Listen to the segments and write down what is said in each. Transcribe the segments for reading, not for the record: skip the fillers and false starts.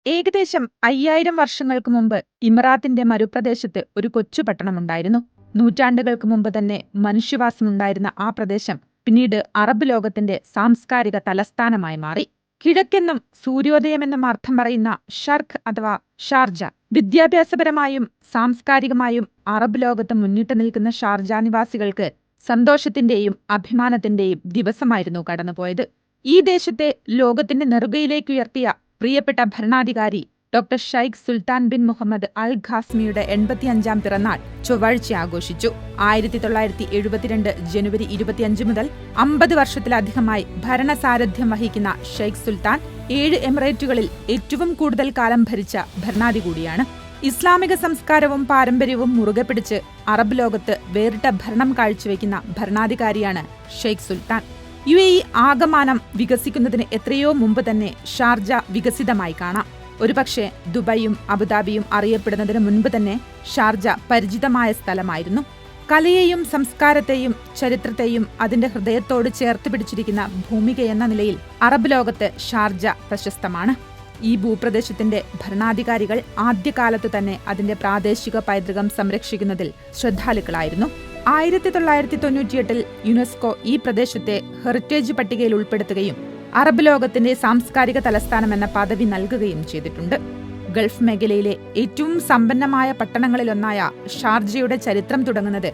ഏകദേശം 5000 വർഷങ്ങൾക്ക് മുമ്പ് ഇമറാത്തിന്റെ മരുപ്രദേശത്ത് ഒരു കൊച്ചു പട്ടണമുണ്ടായിരുന്നു. നൂറ്റാണ്ടുകൾക്ക് മുമ്പ് തന്നെ മനുഷ്യവാസമുണ്ടായിരുന്ന ആ പ്രദേശം പിന്നീട് അറബ് ലോകത്തിന്റെ സാംസ്കാരിക തലസ്ഥാനമായി മാറി. കിഴക്കെന്നും സൂര്യോദയമെന്നും അർത്ഥം പറയുന്ന ഷർക്ക് അഥവാ ഷാർജ. വിദ്യാഭ്യാസപരമായും സാംസ്കാരികമായും അറബ് ലോകത്ത് മുന്നിട്ട് നിൽക്കുന്ന ഷാർജ നിവാസികൾക്ക് സന്തോഷത്തിന്റെയും അഭിമാനത്തിന്റെയും ദിവസമായിരുന്നു കടന്നുപോയത്. ഈ ദേശത്തെ ലോകത്തിന്റെ നെറുകയിലേക്കുയർത്തിയ പ്രിയപ്പെട്ട ഭരണാധികാരി doctor Sheikh Sultan bin Muhammad Al ഖാസ്മിയുടെ 85-ാം പിറന്നാൾ ചൊവ്വാഴ്ച ആഘോഷിച്ചു. 1972 ജനുവരി 25 മുതൽ 50 വർഷത്തിലധികമായി ഭരണസാരഥ്യം വഹിക്കുന്ന ഷൈഖ് സുൽത്താൻ 7 എമിറേറ്റുകളിൽ ഏറ്റവും കൂടുതൽ കാലം ഭരിച്ച ഭരണാധികാരി കൂടിയാണ്. ഇസ്ലാമിക സംസ്കാരവും പാരമ്പര്യവും മുറുകെ പിടിച്ച് അറബ് ലോകത്ത് വേറിട്ട ഭരണം കാഴ്ചവെക്കുന്ന ഭരണാധികാരിയാണ് ഷെയ്ഖ് സുൽത്താൻ. UAE ആകമാനം വികസിക്കുന്നതിന് എത്രയോ മുമ്പ് തന്നെ ഷാർജ വികസിതമായി കാണാം. ഒരുപക്ഷെ ദുബൈയും അബുദാബിയും അറിയപ്പെടുന്നതിന് മുൻപ് തന്നെ ഷാർജ പരിചിതമായ സ്ഥലമായിരുന്നു. കലയെയും സംസ്കാരത്തെയും ചരിത്രത്തെയും അതിന്റെ ഹൃദയത്തോട് ചേർത്ത് പിടിച്ചിരിക്കുന്ന ഭൂമികയെന്ന നിലയിൽ അറബ് ലോകത്ത് ഷാർജ പ്രശസ്തമാണ്. ഈ ഭൂപ്രദേശത്തിന്റെ ഭരണാധികാരികൾ ആദ്യകാലത്തു തന്നെ അതിന്റെ പ്രാദേശിക പൈതൃകം സംരക്ഷിക്കുന്നതിൽ ശ്രദ്ധാലുക്കളായിരുന്നു. 1998 യുനെസ്കോ ഈ പ്രദേശത്തെ ഹെറിറ്റേജ് പട്ടികയിൽ ഉൾപ്പെടുത്തുകയും അറബ് ലോകത്തിന്റെ സാംസ്കാരിക തലസ്ഥാനം എന്ന പദവി നൽകുകയും ചെയ്തിട്ടുണ്ട്. ഗൾഫ് മേഖലയിലെ ഏറ്റവും സമ്പന്നമായ പട്ടണങ്ങളിലൊന്നായ ഷാർജയുടെ ചരിത്രം തുടങ്ങുന്നത്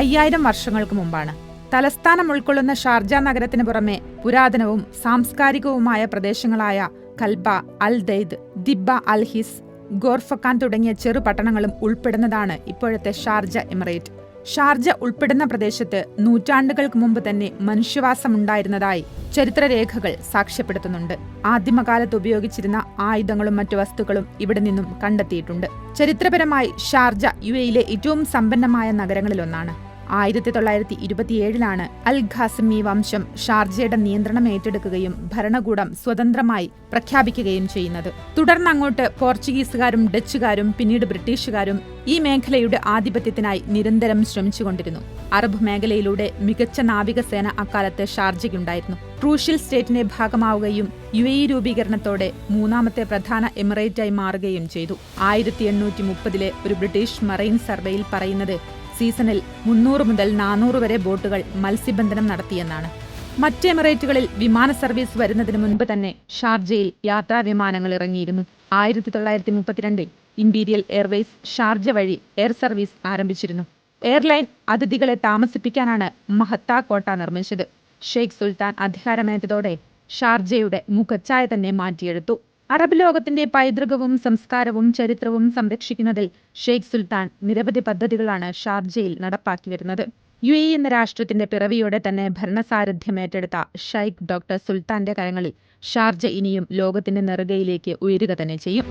5000 വർഷങ്ങൾക്ക് മുമ്പാണ്. തലസ്ഥാനം ഉൾക്കൊള്ളുന്ന ഷാർജ നഗരത്തിന് പുറമെ പുരാതനവും സാംസ്കാരികവുമായ പ്രദേശങ്ങളായ കൽബ, അൽ ദൈദ്, ദിബ്ബ അൽ ഹിസ്, ഗോർഫക്കാൻ തുടങ്ങിയ ചെറു പട്ടണങ്ങളും ഉൾപ്പെടുന്നതാണ് ഇപ്പോഴത്തെ ഷാർജ എമിറേറ്റ്. ഷാർജ ഉൾപ്പെടുന്ന പ്രദേശത്ത് നൂറ്റാണ്ടുകൾക്ക് മുമ്പ് തന്നെ മനുഷ്യവാസമുണ്ടായിരുന്നതായി ചരിത്രരേഖകൾ സാക്ഷ്യപ്പെടുത്തുന്നുണ്ട്. ആദിമകാലത്ത് ഉപയോഗിച്ചിരുന്ന ആയുധങ്ങളും മറ്റു വസ്തുക്കളും ഇവിടെ നിന്നും കണ്ടെത്തിയിട്ടുണ്ട്. ചരിത്രപരമായി ഷാർജ UAEയിലെ ഏറ്റവും സമ്പന്നമായ നഗരങ്ങളിലൊന്നാണ്. 1927 അൽ ഖാസിമി വംശം ഷാർജയുടെ നിയന്ത്രണം ഏറ്റെടുക്കുകയും ഭരണകൂടം സ്വതന്ത്രമായി പ്രഖ്യാപിക്കുകയും ചെയ്യുന്നത്. തുടർന്നങ്ങോട്ട് പോർച്ചുഗീസുകാരും ഡച്ചുകാരും പിന്നീട് ബ്രിട്ടീഷുകാരും ഈ മേഖലയുടെ ആധിപത്യത്തിനായി നിരന്തരം ശ്രമിച്ചുകൊണ്ടിരുന്നു. അറബ് മേഖലയിലൂടെ മികച്ച നാവികസേന അക്കാലത്ത് ഷാർജയ്ക്കുണ്ടായിരുന്നു. ക്രൂഷ്യൽ സ്റ്റേറ്റിന്റെ ഭാഗമാവുകയും UAE രൂപീകരണത്തോടെ മൂന്നാമത്തെ പ്രധാന എമിറേറ്റായി മാറുകയും ചെയ്തു. 1830 ഒരു ബ്രിട്ടീഷ് മറൈൻ സർവേയിൽ പറയുന്നത് സീസണിൽ 300 മുതൽ 400 വരെ ബോട്ടുകൾ മത്സ്യബന്ധനം നടത്തിയെന്നാണ്. മറ്റ് എമിറേറ്റുകളിൽ വിമാന സർവീസ് വരുന്നതിന് മുൻപ് തന്നെ ഷാർജയിൽ യാത്രാ വിമാനങ്ങൾ ഇറങ്ങിയിരുന്നു. 1932 ഇംപീരിയൽ എയർവേസ് ഷാർജ വഴി എയർ സർവീസ് ആരംഭിച്ചിരുന്നു. എയർലൈൻ അതിഥികളെ താമസിപ്പിക്കാനാണ് മഹത്ത കോട്ട നിർമ്മിച്ചത്. ഷെയ്ഖ് സുൽത്താൻ അധികാരമേറ്റതോടെ ഷാർജയുടെ മുഖച്ഛായ തന്നെ മാറ്റിയെടുത്തു. അറബ് ലോകത്തിന്റെ പൈതൃകവും സംസ്കാരവും ചരിത്രവും സംരക്ഷിക്കുന്നതിൽ ഷെയ്ഖ് സുൽത്താൻ നിരവധി പദ്ധതികളാണ് ഷാർജയിൽ നടപ്പാക്കി വരുന്നത്. UAE എന്ന രാഷ്ട്രത്തിന്റെ പിറവിയോടെ തന്നെ ഭരണസാരഥ്യം ഏറ്റെടുത്ത ഷൈഖ് ഡോക്ടർ സുൽത്താന്റെ കരങ്ങളിൽ ഷാർജ ഇനിയും ലോകത്തിന്റെ നെറുകയിലേക്ക് ഉയരുക തന്നെ ചെയ്യും.